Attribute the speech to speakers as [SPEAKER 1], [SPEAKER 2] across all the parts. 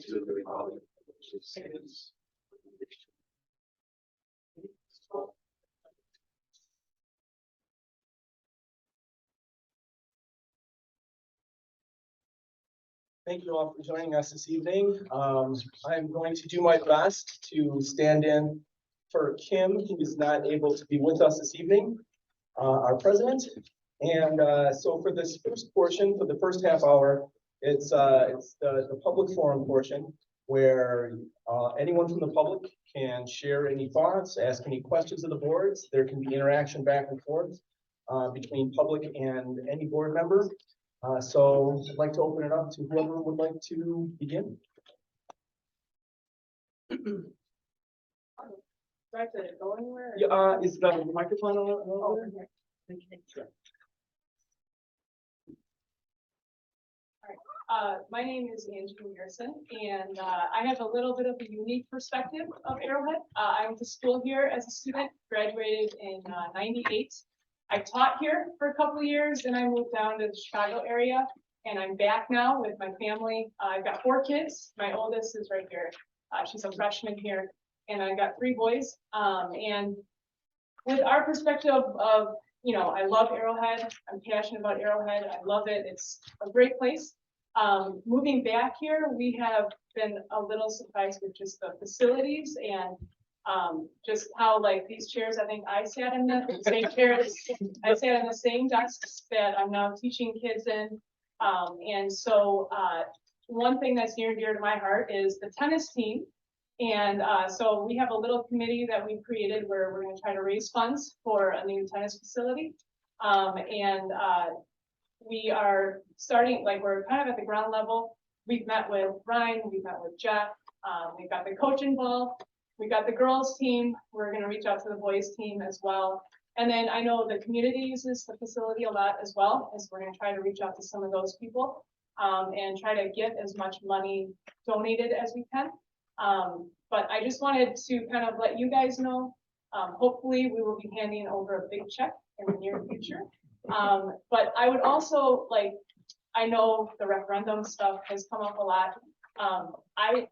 [SPEAKER 1] to the republic which stands.
[SPEAKER 2] Thank you all for joining us this evening. I'm going to do my best to stand in for Kim, who is not able to be with us this evening, our president. And so for this first portion, for the first half hour, it's the public forum portion where anyone from the public can share any thoughts, ask any questions of the boards. There can be interaction back and forth between public and any board member. So I'd like to open it up to whoever would like to begin.
[SPEAKER 3] Do I have to go anywhere?
[SPEAKER 2] Yeah, is the microphone on?
[SPEAKER 3] Oh, okay.
[SPEAKER 2] Sure.
[SPEAKER 3] My name is Angie Garrison, and I have a little bit of a unique perspective of Arrowhead. I went to school here as a student, graduated in '98. I taught here for a couple of years, and I moved down to the Chicago area, and I'm back now with my family. I've got 4 kids. My oldest is right here. She's a freshman here, and I've got 3 boys. And with our perspective of, I love Arrowhead. I'm passionate about Arrowhead. I love it. It's a great place. Moving back here, we have been a little surprised with just the facilities and just how like these chairs, I think I sat in the same chairs. I sat in the same desks that I'm now teaching kids in. And so one thing that's near and dear to my heart is the tennis team. And so we have a little committee that we've created where we're going to try to raise funds for a new tennis facility. We are starting, like we're kind of at the ground level. We've met with Ryan, we've met with Jeff, we've got the coach involved, we've got the girls team. We're going to reach out to the boys team as well. And then I know the community uses the facility a lot as well, as we're going to try to reach out to some of those people and try to get as much money donated as we can. But I just wanted to kind of let you guys know, hopefully we will be handing over a big check in the near future. But I would also I know the referendum stuff has come up a lot. I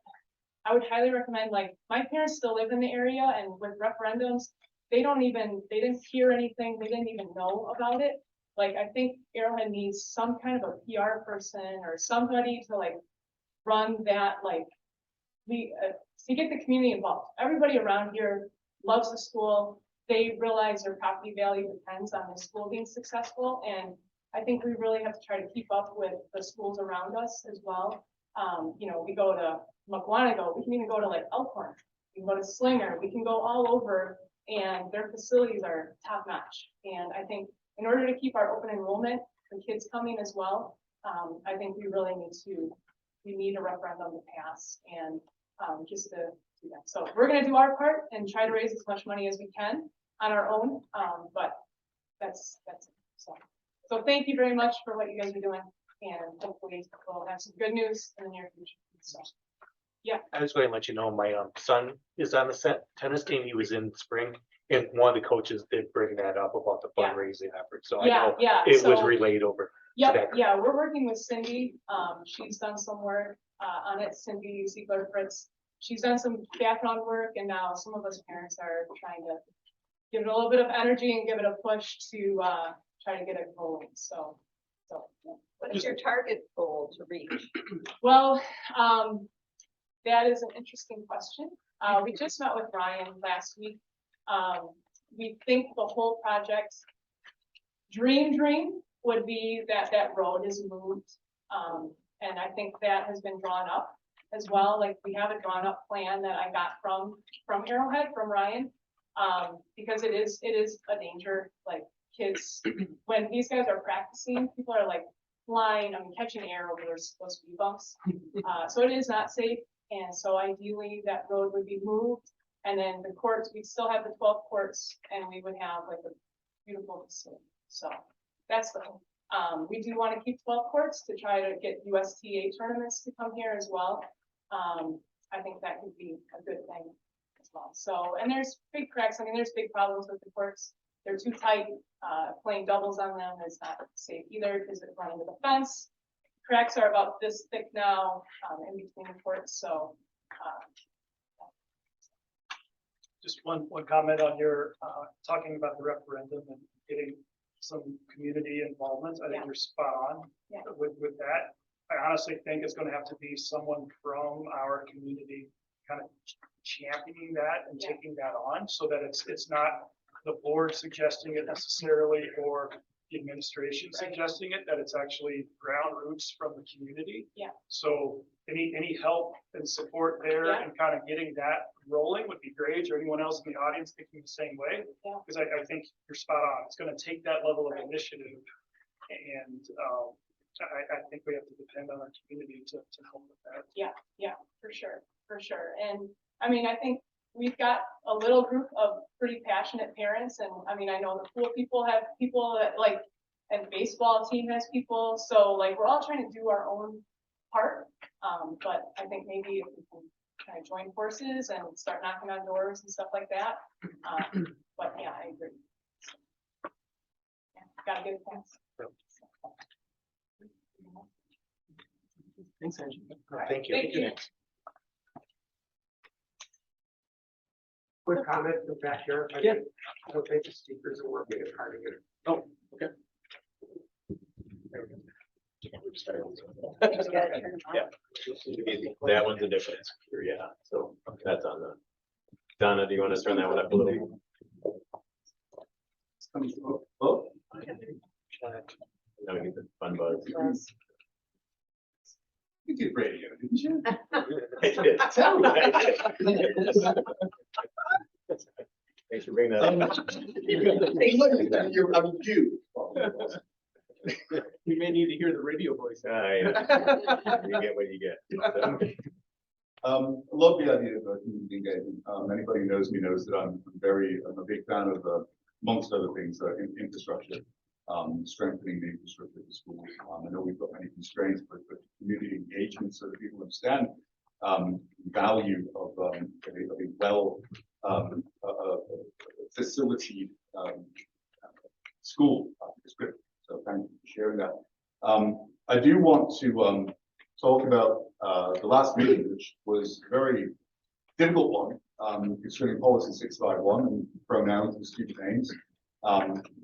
[SPEAKER 3] would highly recommend, my parents still live in the area, and with referendums, they didn't hear anything. They didn't even know about it. I think Arrowhead needs some kind of a PR person or somebody to run that, to get the community involved. Everybody around here loves the school. They realize their property value depends on the school being successful. And I think we really have to try to keep up with the schools around us as well. We go to McWanago, we can even go to Elkhorn, we can go to Slinger, we can go all over, and their facilities are top notch. And I think in order to keep our open enrollment for kids coming as well, I think we really need a referendum to pass and just to do that. So we're going to do our part and try to raise as much money as we can on our own. But that's it. So thank you very much for what you guys are doing, and hopefully we'll have some good news in the near future. So, yeah.
[SPEAKER 1] I was going to let you know my son is on the tennis team. He was in spring, and one of the coaches did bring that up about the fundraising effort. So I know it was relayed over.
[SPEAKER 3] Yeah, we're working with Cindy. She's done some work on it. Cindy Ziegler-Fritz. She's done some background work, and now some of us parents are trying to give it a little bit of energy and give it a push to try to get it going. So yeah.
[SPEAKER 4] What is your target goal to reach?
[SPEAKER 3] Well, that is an interesting question. We just met with Ryan last week. We think the whole project dream would be that road is moved. And I think that has been drawn up as well. We have a drawn up plan that I got from Arrowhead, from Ryan, because it is a danger. Kids, when these guys are practicing, people are flying, catching air over those speed bumps. So it is not safe. And so ideally that road would be moved. And then the courts, we'd still have the 12 courts, and we would have a beautiful facility. So that's the hope. We do want to keep 12 courts to try to get USTA tournaments to come here as well. I think that could be a good thing as well. So, and there's big cracks. There's big problems with the courts. They're too tight. Playing doubles on them is not safe either because they're running to the fence. cracks are about this thick now, in between the courts, so,
[SPEAKER 5] Just one comment on your, talking about the referendum and getting some community involvement. I think
[SPEAKER 3] Yeah.
[SPEAKER 5] you're spot on
[SPEAKER 3] Yeah.
[SPEAKER 5] with that. I honestly think it's gonna have to be someone from our community kind of championing that and
[SPEAKER 3] Yeah.
[SPEAKER 5] taking that on so that it's not the board suggesting it necessarily or the administration
[SPEAKER 3] Right.
[SPEAKER 5] suggesting it, that it's actually ground roots from the community.
[SPEAKER 3] Yeah.
[SPEAKER 5] So any help and support there
[SPEAKER 3] Yeah.
[SPEAKER 5] and kind of getting that rolling would be great, or anyone else in the audience thinking the same way.
[SPEAKER 3] Yeah.
[SPEAKER 5] Because I think you're spot on. It's gonna take that level of
[SPEAKER 3] Right.
[SPEAKER 5] initiative. And I think we have to depend on our community to help with that.
[SPEAKER 3] yeah, for sure. And, I mean, I think we've got a little group of pretty passionate parents, and, I mean, I know the pool people have people that, like, and baseball team has people, so, like, we're all trying to do our own part. But I think maybe if we can kind of join forces and start knocking on doors and stuff like that. But yeah, I agree. Yeah, gotta get it passed.
[SPEAKER 2] Thanks, Angie.
[SPEAKER 1] Thank you.
[SPEAKER 3] Thank you.
[SPEAKER 6] Quick comment from back here.
[SPEAKER 2] Yeah.
[SPEAKER 6] I don't think the speakers are working as hard again.
[SPEAKER 2] Oh, okay.
[SPEAKER 1] Yeah.
[SPEAKER 7] That one's a difference, yeah, so that's on the. Donna, do you want to turn that one up a little?
[SPEAKER 2] Oh,
[SPEAKER 7] Now we get the fun buzz.
[SPEAKER 2] you did radio, didn't you?
[SPEAKER 7] Thanks for bringing that up.
[SPEAKER 2] You may need to hear the radio voice.
[SPEAKER 7] You get what you get.
[SPEAKER 8] Love the idea of community engagement. Anybody who knows me knows that I'm a big fan of, amongst other things, infrastructure, strengthening the infrastructure of the schools. I know we've got many constraints, but community engagement so that people understand the value of a well facilitated school is good. So thank you for sharing that. I do want to talk about the last meeting, which was a very difficult one, concerning policy 651 and pronouns and student names.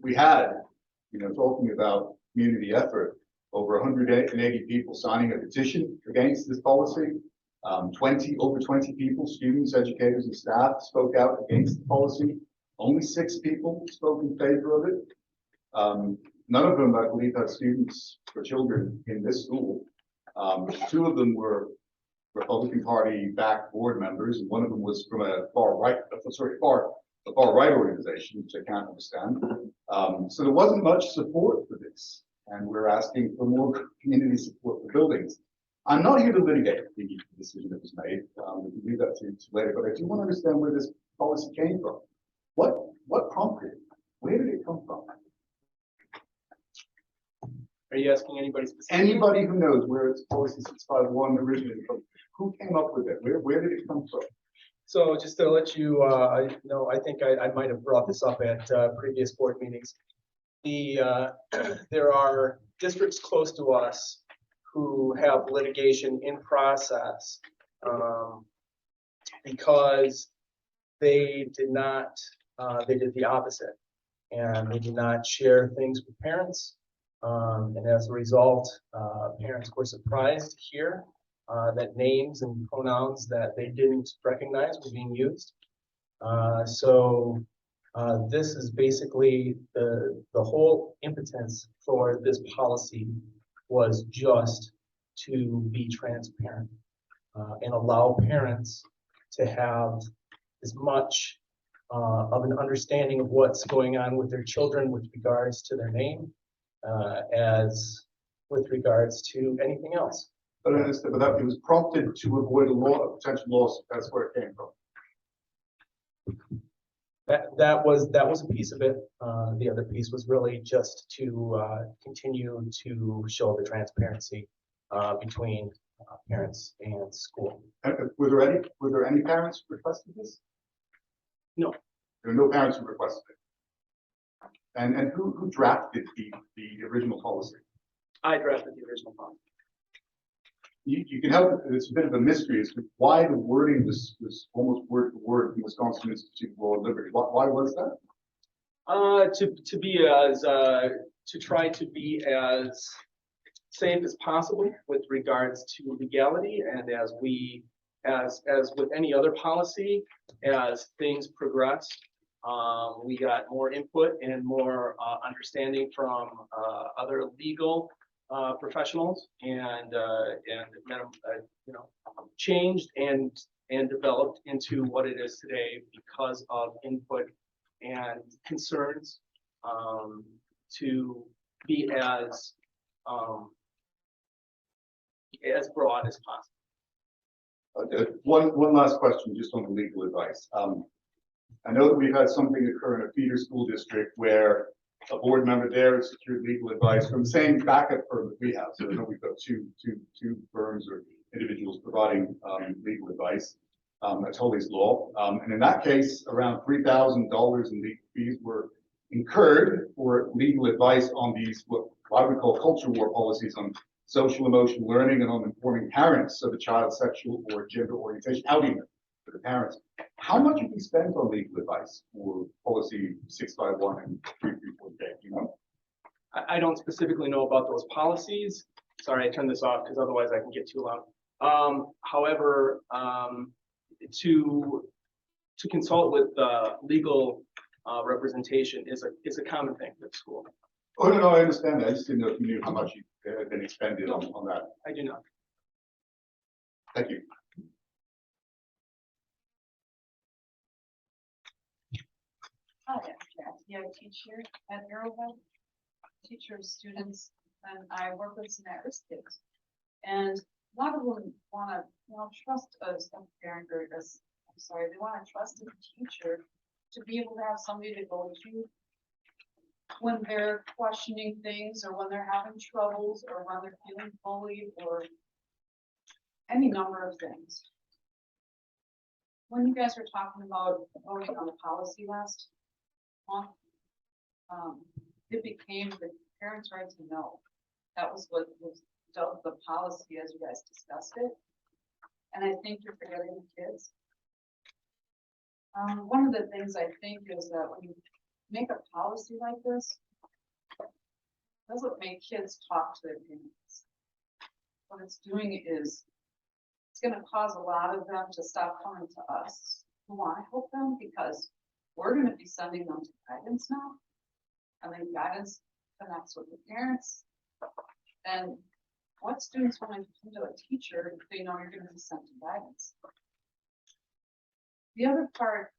[SPEAKER 8] We had, talking about community effort, over 180 people signing a petition against this policy. Over 20 people, students, educators, and staff spoke out against the policy. Only 6 people spoke in favor of it. None of them, I believe, had students or children in this school. 2 of them were Republican Party backed board members, and one of them was from a far right organization, which I can't understand. So there wasn't much support for this, and we're asking for more community support for buildings. I'm not here to litigate the decision that was made. We can leave that to later, but I do want to understand where this policy came from. What prompted it? Where did it come from?
[SPEAKER 2] Are you asking anybody specific?
[SPEAKER 8] Anybody who knows where it's policy 651 originated from, who came up with it? Where did it come from?
[SPEAKER 2] So just to let you know, I think I might have brought this up at previous board meetings. There are districts close to us who have litigation in process because they did the opposite, and they did not share things with parents. And as a result, parents were surprised to hear that names and pronouns that they didn't recognize were being used. So this is basically the whole impotence for this policy was just to be transparent and allow parents to have as much of an understanding of what's going on with their children with regards to their name as with regards to anything else.
[SPEAKER 8] But I understand, but that it was prompted to avoid a potential loss. That's where it came from.
[SPEAKER 2] That was a piece of it. The other piece was really just to continue to show the transparency between parents and school.
[SPEAKER 8] Were there any parents who requested this?
[SPEAKER 2] No.
[SPEAKER 8] There were no parents who requested it. And who drafted the original policy?
[SPEAKER 2] I drafted the original policy.
[SPEAKER 8] you can help, it's a bit of a mystery as to why the wording was almost word for word from Wisconsin Institute for Law and Liberty. Why was that?
[SPEAKER 2] To try to be as safe as possible with regards to legality, and as with any other policy, as things progress, we got more input and more understanding from other legal professionals, and changed and developed into what it is today because of input and concerns, to be as broad as possible.
[SPEAKER 8] Okay. One last question, just on the legal advice. I know that we've had something occur in a feeder school district where a board member there has secured legal advice from the same backup firm that we have. So I know we've got two firms or individuals providing legal advice at Holy's Law. And in that case, around $3,000 in legal fees were incurred for legal advice on these, what I would call culture war policies on social emotional learning and on informing parents of a child's sexual or gender orientation, outing for the parents. How much have we spent on legal advice for policy 651 and 334J? You know?
[SPEAKER 2] I don't specifically know about those policies. Sorry, I turned this off because otherwise I can get too loud. However, to consult with legal representation is a common thing at school.
[SPEAKER 8] Oh, no, I understand that. I just didn't know if you knew how much had been expended on that.
[SPEAKER 2] I do not.
[SPEAKER 8] Thank you.
[SPEAKER 9] Hi, I'm Kathy. I teach here at Arrowhead, teacher of students, and I work with some at-risk kids. And a lot of them want to, trust us, they want to trust a teacher to be able to have somebody to go to when they're questioning things, or when they're having troubles, or when they're feeling bullied, or any number of things. When you guys were talking about voting on the policy last month, it became the parents' right to know. That was what was dealt the policy as you guys discussed it. And I think you're forgetting the kids. One of the things I think is that when you make a policy like this, it doesn't make kids talk to their parents. What it's doing is it's going to cause a lot of them to stop coming to us who want to help them, because we're going to be sending them to guidance now. And then guidance connects with the parents. And what students want to come to a teacher if they know you're going to be sent to guidance? The other part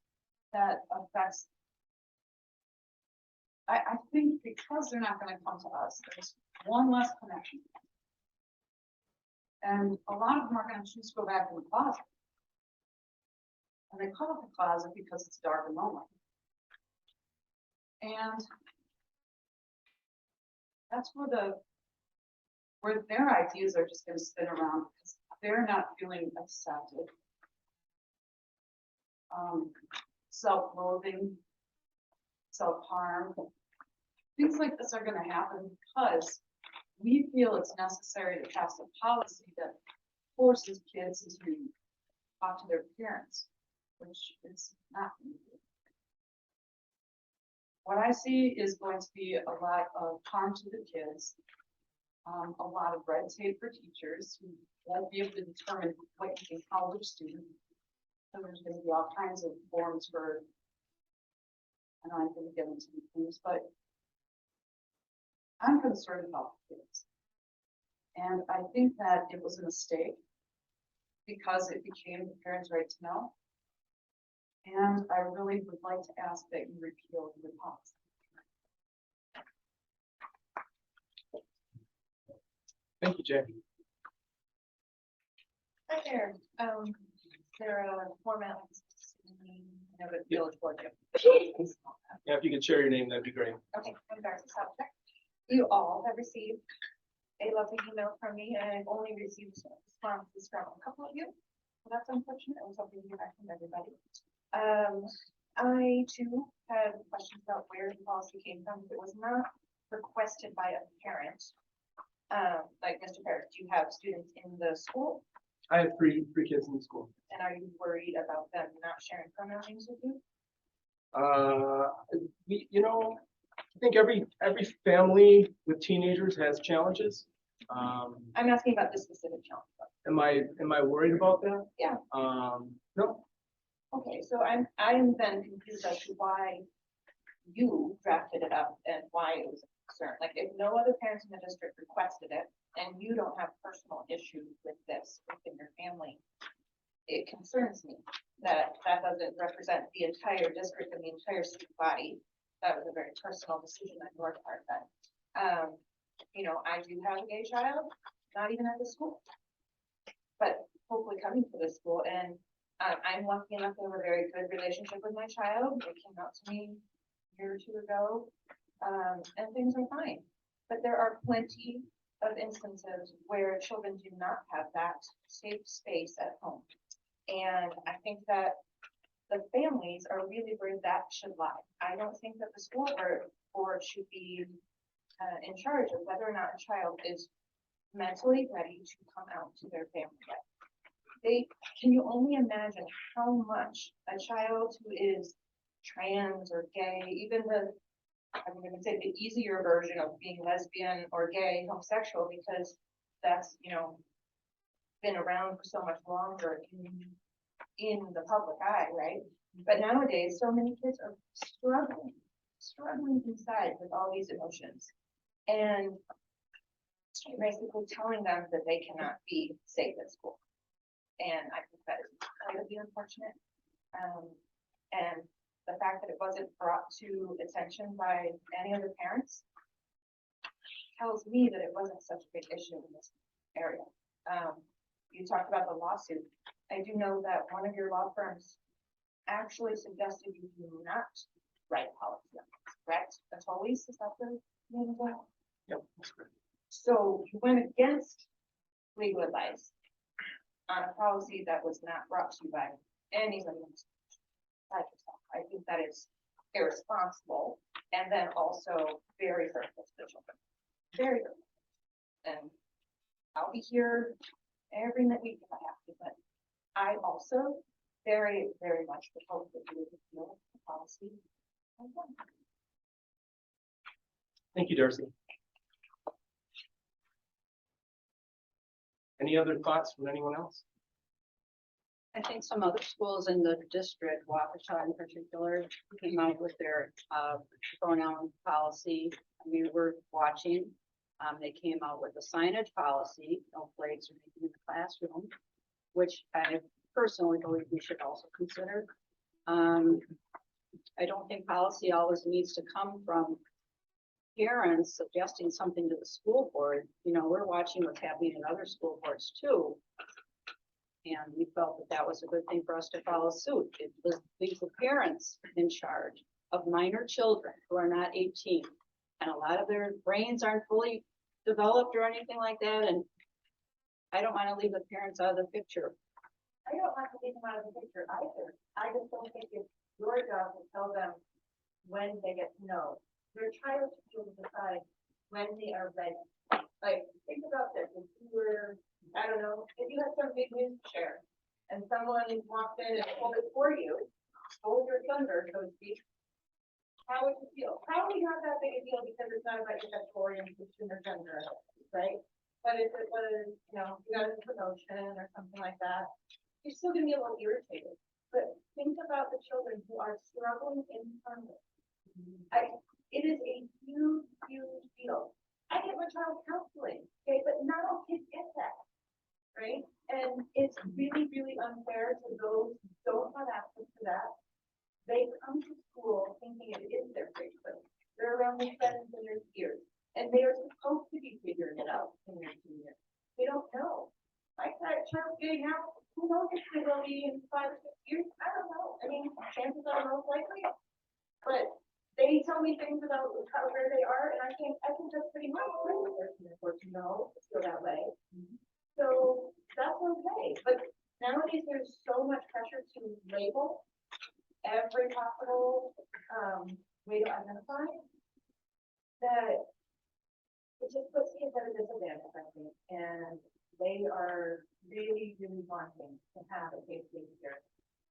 [SPEAKER 9] that affects, I think because they're not going to come to us, there's one less connection. And a lot of them are going to choose to go back in the closet. And they call it the closet because it's dark and lonely. And that's where their ideas are just going to spin around, because they're not feeling accepted. Self-loathing, self-harm, things like this are going to happen because we feel it's necessary to pass a policy that forces kids to talk to their parents, which it's not going to do. What I see is going to be a lot of harm to the kids, a lot of red tape for teachers who won't be able to determine what you can call their student. So there's going to be all kinds of forms for, I don't want to get into these things, but I'm concerned about the kids. And I think that it was a mistake because it became the parents' right to know. And I really would like to ask that you repeal the policy.
[SPEAKER 2] Thank you, Jackie.
[SPEAKER 9] Hi there. There are format.
[SPEAKER 2] Yeah, if you could share your name, that'd be great.
[SPEAKER 9] Okay, I'm Darcy Southwick. You all have received a lovely email from me, and I've only received responses from a couple of you. So that's unfortunate. I was hoping to hear back from everybody. I too had questions about where the policy came from. It was not requested by a parent.
[SPEAKER 4] Like Mr. Parrish, do you have students in the school?
[SPEAKER 2] I have three kids in the school.
[SPEAKER 4] And are you worried about them not sharing pronouns with you?
[SPEAKER 2] I think every family with teenagers has challenges.
[SPEAKER 4] I'm asking about this specific challenge.
[SPEAKER 2] Am I worried about that?
[SPEAKER 4] Yeah.
[SPEAKER 2] No.
[SPEAKER 4] Okay, so I'm then confused as to why you drafted it up and why it was a concern. Like, if no other parents in the district requested it and you don't have personal issues with this within your family, it concerns me that that doesn't represent the entire district and the entire student body. That was a very personal decision on your part then. I do have a gay child, not even at the school, but hopefully coming to this school. And I'm lucky enough to have a very good relationship with my child. They came out to me a year or two ago, and things are fine. But there are plenty of instances where children do not have that safe space at home. And I think that the families are really where that should lie. I don't think that the school board should be in charge of whether or not a child is mentally ready to come out to their family. Can you only imagine how much a child who is trans or gay, even I'm going to say the easier version of being lesbian or gay, homosexual, because that's, been around for so much longer in the public eye, right? But nowadays, so many kids are struggling inside with all these emotions. And basically telling them that they cannot be safe at school. And I think that is incredibly unfortunate. And the fact that it wasn't brought to attention by any other parents tells me that it wasn't such a big issue in this area. You talked about the lawsuit. I do know that one of your law firms actually suggested you do not write policy on this, correct? That's always, is that the name of it?
[SPEAKER 2] Yep, that's correct.
[SPEAKER 4] So you went against legal advice on a policy that was not brought to you by anybody like yourself. I think that is irresponsible and then also very hurtful to the children. Very hurtful. And I'll be here every week if I have to, but I also very, very much would hope that you would repeal the policy.
[SPEAKER 2] Thank you, Darcy. Any other thoughts from anyone else?
[SPEAKER 9] I think some other schools in the district, Waukesha in particular, came out with their pronoun policy. We're watching. They came out with a signage policy, no flags or anything in the classroom, which I personally believe we should also consider. I don't think policy always needs to come from parents suggesting something to the school board. We're watching what's happening in other school boards too. And we felt that that was a good thing for us to follow suit. It was leave the parents in charge of minor children who are not 18. And a lot of their brains aren't fully developed or anything like that. And I don't want to leave the parents out of the picture.
[SPEAKER 4] I don't want to leave them out of the picture either. I just don't think it's your job to tell them when they get to know. Your child should be able to decide when they are ready. Like, think about this. If you were, I don't know, if you had some big news to share and someone walked in and pulled it for you, stole your thunder, so to speak, how would you feel? Probably not that big a deal because it's not about your sexual orientation or gender, right? But if it was, you got a promotion or something like that, you're still gonna be a little irritated. But think about the children who are struggling in front of it. It is a huge, huge deal. I get my child counseling, okay, but not all kids get that, right? And it's really, really unfair to those who don't have access to that. They come to school thinking it is their safe place. They're around their friends and their peers, and they are supposed to be figuring it out in their junior. They don't know. My child's getting out. Who knows if they will be in 5 or 6 years? I don't know. I mean, chances are most likely, but they tell me things about where they are, and I think that's pretty much what they're for to know, to feel that way. So that's okay. But nowadays there's so much pressure to label every possible way to identify that it just puts kids at a disadvantage, I think, and they are really, really wanting to have a safe teacher.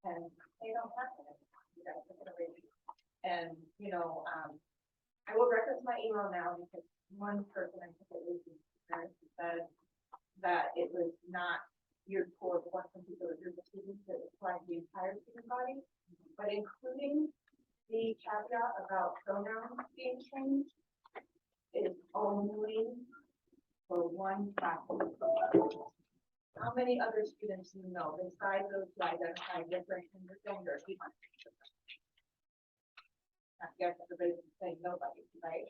[SPEAKER 4] And they don't have it. You guys are gonna really- And, you know, I will reference my email now because one person, I think it was the parents, said that it was not geared toward one particular group of students, that it applied to the entire student body, but including the caveat about pronouns being changed is only for one class. How many other students you know besides those who identify different in their gender? I guess everybody's saying nobody, right?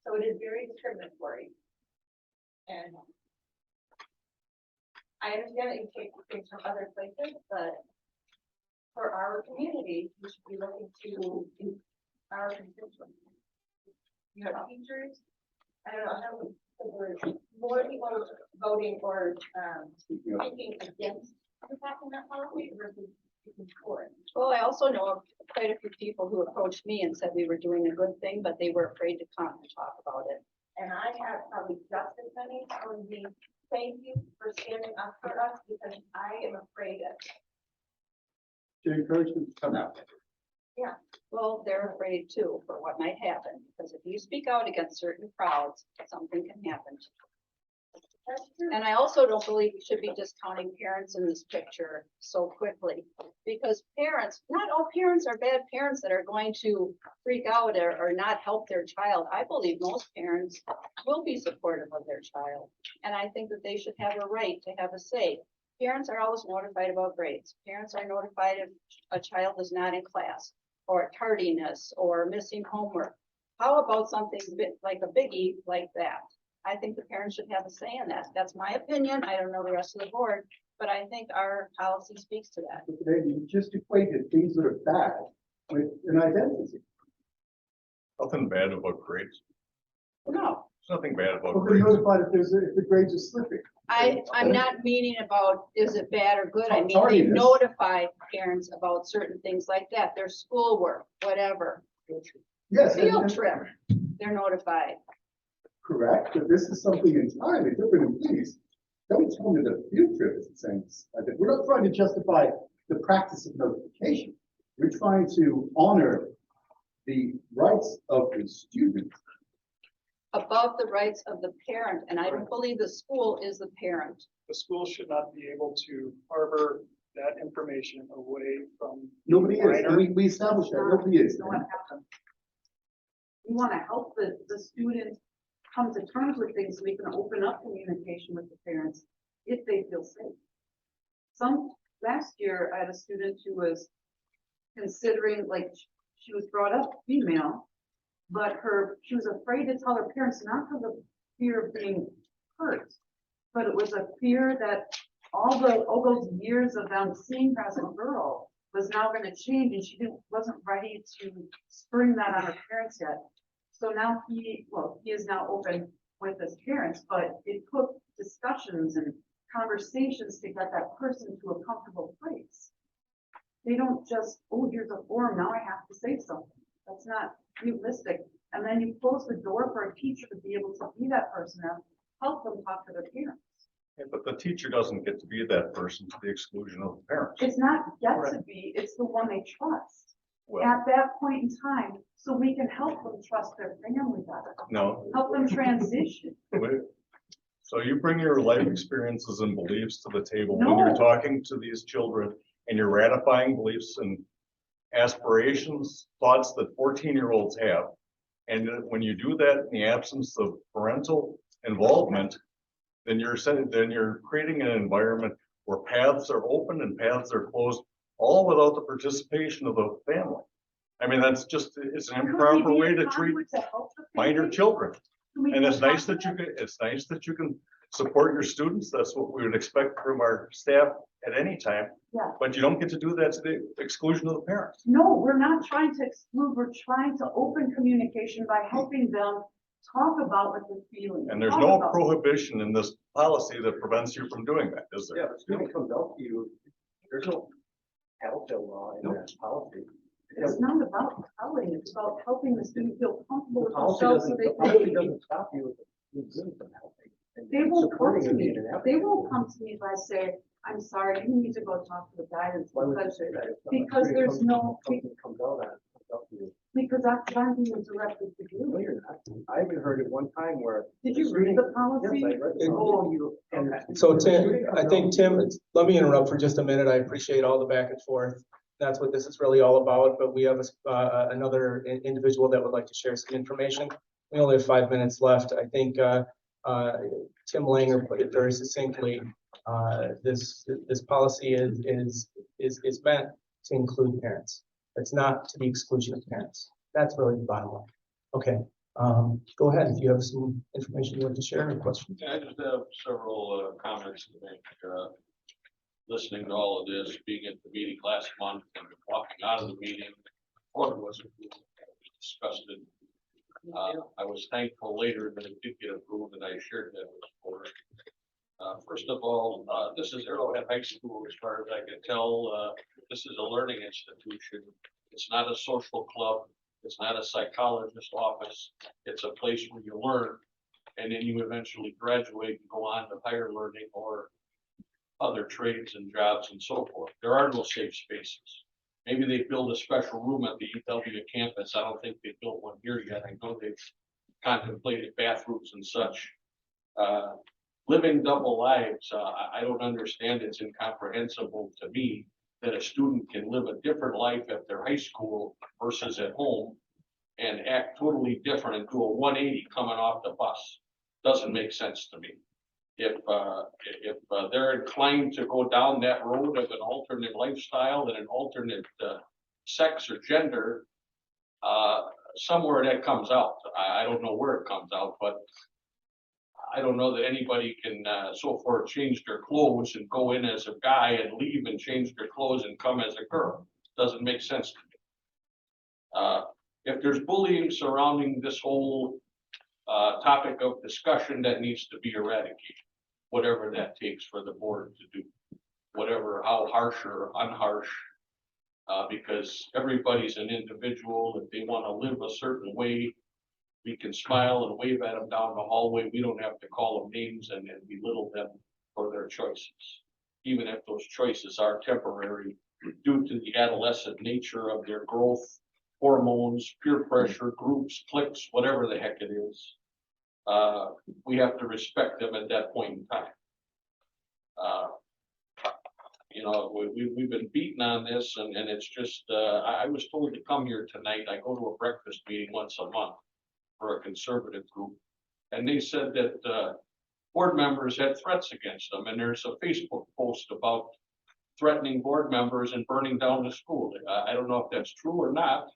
[SPEAKER 4] So it is very discriminatory. And I understand that you take things from other places, but for our community, we should be looking to our constituents. You have teachers, I don't know how more people voting or speaking against the fact that policy versus speaking for it.
[SPEAKER 10] Well, I also know of quite a few people who approached me and said we were doing a good thing, but they were afraid to come and talk about it.
[SPEAKER 4] And I have probably just as many telling me, thank you for standing up for us, because I am afraid of.
[SPEAKER 8] To encourage them to come out.
[SPEAKER 10] Well, they're afraid too for what might happen, because if you speak out against certain crowds, something can happen.
[SPEAKER 4] That's true.
[SPEAKER 10] And I also don't believe we should be discounting parents in this picture so quickly, because parents, not all parents are bad parents that are going to freak out or not help their child. I believe most parents will be supportive of their child, and I think that they should have a right to have a say. Parents are always notified about grades. Parents are notified if a child is not in class, or tardiness, or missing homework. How about something like a biggie like that? I think the parents should have a say in that. That's my opinion. I don't know the rest of the board, but I think our policy speaks to that.
[SPEAKER 8] But today you just equated things that are bad with an identity.
[SPEAKER 11] Nothing bad about grades.
[SPEAKER 10] No,
[SPEAKER 11] There's nothing bad about
[SPEAKER 8] Well, they're
[SPEAKER 11] grades.
[SPEAKER 8] notified if the grades are slipping.
[SPEAKER 10] I'm not meaning about, is it bad or good? I mean, they
[SPEAKER 8] Tardiness.
[SPEAKER 10] notify parents about certain things like that, their schoolwork, whatever.
[SPEAKER 8] Yes,
[SPEAKER 10] Field trip, they're notified.
[SPEAKER 8] correct, but this is something entirely different, and please, don't tell me that field trip is the same. We're not trying to justify the practice of notification. We're trying to honor the rights of the student.
[SPEAKER 10] Above the rights of the parent, and I don't believe the school is the parent.
[SPEAKER 5] The school should not be able to harbor that information away from.
[SPEAKER 8] Nobody is,
[SPEAKER 5] minor.
[SPEAKER 8] and we established that, nobody is.
[SPEAKER 9] Know what happened. We want to help the student come to terms with things so we can open up communication with the parents if they feel safe. Last year, I had a student who was considering, like, she was brought up female, but she was afraid to tell her parents, not because of fear of being hurt, but it was a fear that all those years of them seeing her as a girl was now going to change, and she wasn't ready to spring that on her parents yet. So now he is now open with his parents, but it took discussions and conversations to get that person to a comfortable place. They don't just, oh, here's a form, now I have to say something. That's not realistic. And then you close the door for a teacher to be able to be that person and help them talk to their parents.
[SPEAKER 11] Yeah, but the teacher doesn't get to be that person to the exclusion of the parents.
[SPEAKER 9] It's not get to be, it's the one they trust
[SPEAKER 11] Well,
[SPEAKER 9] at that point in time, so we can help them trust their family better,
[SPEAKER 11] no.
[SPEAKER 9] help them transition.
[SPEAKER 11] So you bring your life experiences and beliefs to the table when
[SPEAKER 9] No.
[SPEAKER 11] you're talking to these children, and you're ratifying beliefs and aspirations, thoughts that 14-year-olds have. And when you do that in the absence of parental involvement, then you're creating an environment where paths are open and paths are closed, all without the participation of the family. I mean, it's an improper way to treat minor children. And it's nice that you can support your students. That's what we would expect from our staff at any time.
[SPEAKER 9] Yeah.
[SPEAKER 11] But you don't get to do that to the exclusion of the parents.
[SPEAKER 9] No, we're not trying to exclude, we're trying to open communication by helping them talk about what they're feeling.
[SPEAKER 11] And there's
[SPEAKER 9] talk
[SPEAKER 11] no
[SPEAKER 9] about-
[SPEAKER 11] prohibition in this policy that prevents you from doing that, is there?
[SPEAKER 6] Yeah, if a student comes out to you, there's no telltale law in that policy.
[SPEAKER 9] It's not about telling, it's about helping the student feel comfortable with
[SPEAKER 6] Policy
[SPEAKER 9] themselves so
[SPEAKER 6] doesn't,
[SPEAKER 9] they
[SPEAKER 6] the policy
[SPEAKER 9] can.
[SPEAKER 6] doesn't stop you with Zoom from helping. and
[SPEAKER 9] They will come
[SPEAKER 6] supporting
[SPEAKER 9] to
[SPEAKER 6] you
[SPEAKER 9] me,
[SPEAKER 6] in an effort.
[SPEAKER 9] they will come to me if I say, I'm sorry, you need to go talk to the guidance.
[SPEAKER 6] Why would you
[SPEAKER 9] Because
[SPEAKER 6] say that? If
[SPEAKER 9] because
[SPEAKER 6] something
[SPEAKER 9] there's no-
[SPEAKER 6] Something comes out on, comes up to you.
[SPEAKER 9] because I'm being directed to
[SPEAKER 6] No,
[SPEAKER 9] do.
[SPEAKER 6] you're not. I even heard it one time where.
[SPEAKER 9] Did you read the policy?
[SPEAKER 6] Yes, I read it.
[SPEAKER 9] Oh, you,
[SPEAKER 6] And
[SPEAKER 9] okay.
[SPEAKER 2] So Tim, I think Tim, let me interrupt for just a minute. I appreciate all the back and forth. That's what this is really all about, but we have another individual that would like to share some information. We only have 5 minutes left. I think Tim Langer put it very succinctly. This policy is meant to include parents. It's not to the exclusion of parents. That's really the bottom line. Okay, go ahead if you have some information you want to share or questions.
[SPEAKER 12] I just have several comments to make. Listening to all of this, being at the meeting last month and walking out of the meeting, or it wasn't discussed it. I was thankful later that it did get approved and I shared that with the board. First of all, this is Arrowhead High School as far as I can tell. This is a learning institution. It's not a social club. It's not a psychologist office. It's a place where you learn and then you eventually graduate and go on to higher learning or other trades and jobs and so forth. There are no safe spaces. Maybe they build a special room at the EW campus. I don't think they built one here yet. I know they've contemplated bathrooms and such. Living double lives, I don't understand. It's incomprehensible to me that a student can live a different life at their high school versus at home and act totally different and do a 180 coming off the bus. Doesn't make sense to me. If they're inclined to go down that road of an alternate lifestyle and an alternate sex or gender, somewhere that comes out. I don't know where it comes out, but I don't know that anybody can so far change their clothes and go in as a guy and leave and change their clothes and come as a girl. Doesn't make sense to me. If there's bullying surrounding this whole topic of discussion, that needs to be eradicated. Whatever that takes for the board to do, whatever, how harsh or unharsh, because everybody's an individual. If they want to live a certain way, we can smile and wave at them down the hallway. We don't have to call them names and belittle them for their choices, even if those choices are temporary due to the adolescent nature of their growth, hormones, peer pressure, groups, cliques, whatever the heck it is. We have to respect them at that point in time. You know, we've been beaten on this and it's just, I was told to come here tonight. I go to a breakfast meeting once a month for a conservative group. And they said that board members had threats against them. And there's a Facebook post about threatening board members and burning down the school. I don't know if that's true or not,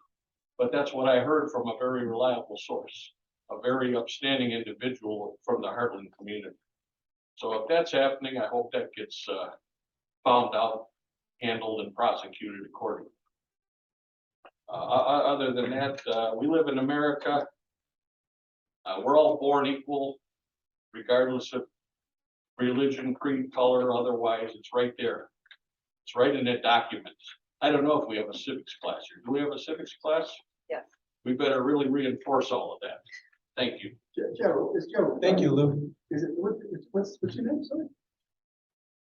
[SPEAKER 12] but that's what I heard from a very reliable source. A very upstanding individual from the Heartland community. So if that's happening, I hope that gets found out, handled, and prosecuted accordingly. Other than that, we live in America. We're all born equal, regardless of religion, creed, color, otherwise. It's right there. It's right in that document. I don't know if we have a civics class here. Do we have a civics class?
[SPEAKER 10] Yes.
[SPEAKER 12] We better really reinforce all of that. Thank you.
[SPEAKER 6] Gerald, it's Gerald.
[SPEAKER 2] Thank you, Lou.
[SPEAKER 6] Is it, what's your name, sorry?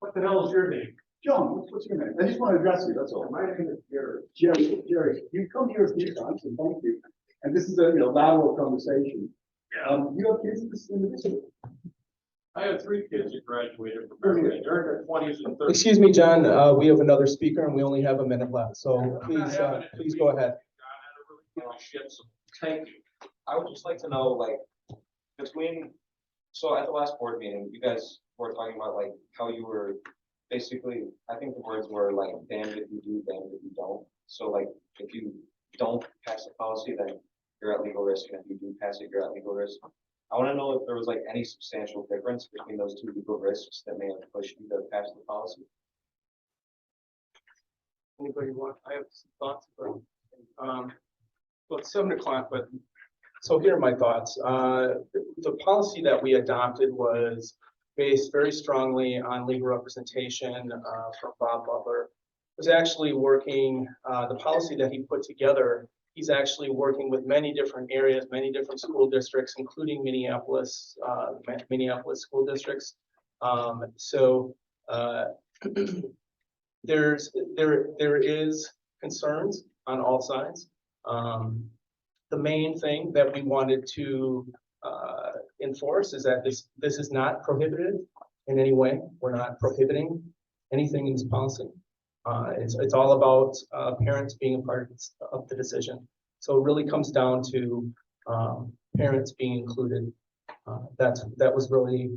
[SPEAKER 5] What the hell is your name?
[SPEAKER 6] John, what's your name? I just want to address you, that's all. My name is Jerry. Jerry, you've come here a few times, and thank you. And this is a, lateral conversation. You have kids in the city?
[SPEAKER 12] I have 3 kids that graduated from Arrowhead. They're in their 20s and 30s.
[SPEAKER 2] Excuse me, John, we have another speaker and we only have a minute left, so please go ahead.
[SPEAKER 12] Thank you.
[SPEAKER 13] I would just like to know, so at the last board meeting, you guys were talking about how you were basically, I think the words were damned if you do, damned if you don't. So if you don't pass the policy, then you're at legal risk, and if you do pass it, you're at legal risk. I want to know if there was any substantial difference between those 2 legal risks that may have pushed you to pass the policy.
[SPEAKER 2] Anybody want, I have some thoughts, but, well, it's 7 o'clock, but, so here are my thoughts. The policy that we adopted was based very strongly on legal representation from Bob Butler. was actually working, the policy that he put together, he's actually working with many different areas, many different school districts, including Minneapolis, Minneapolis school districts. So there is concerns on all sides. The main thing that we wanted to enforce is that this is not prohibited in any way. We're not prohibiting anything in this policy. It's all about parents being a part of the decision. So it really comes down to parents being included. That was really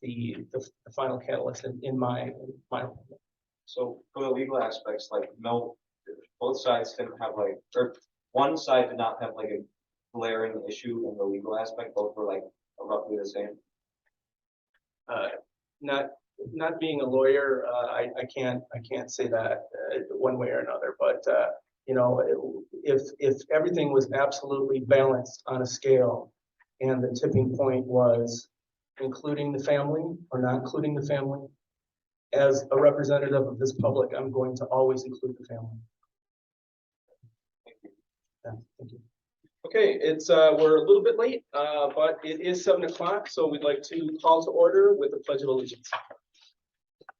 [SPEAKER 2] the final catalyst in my opinion.
[SPEAKER 13] So for the legal aspects, like no, both sides didn't have like, or one side did not have like a glaring issue in the legal aspect. Both were like roughly the same.
[SPEAKER 2] Not being a lawyer, I can't say that one way or another, but you know, if everything was absolutely balanced on a scale and the tipping point was including the family or not including the family, as a representative of this public, I'm going to always include the family. Yeah, thank you. Okay, it's we're a little bit late, but it is 7 o'clock, so we'd like to call to order with the Pledge of Allegiance.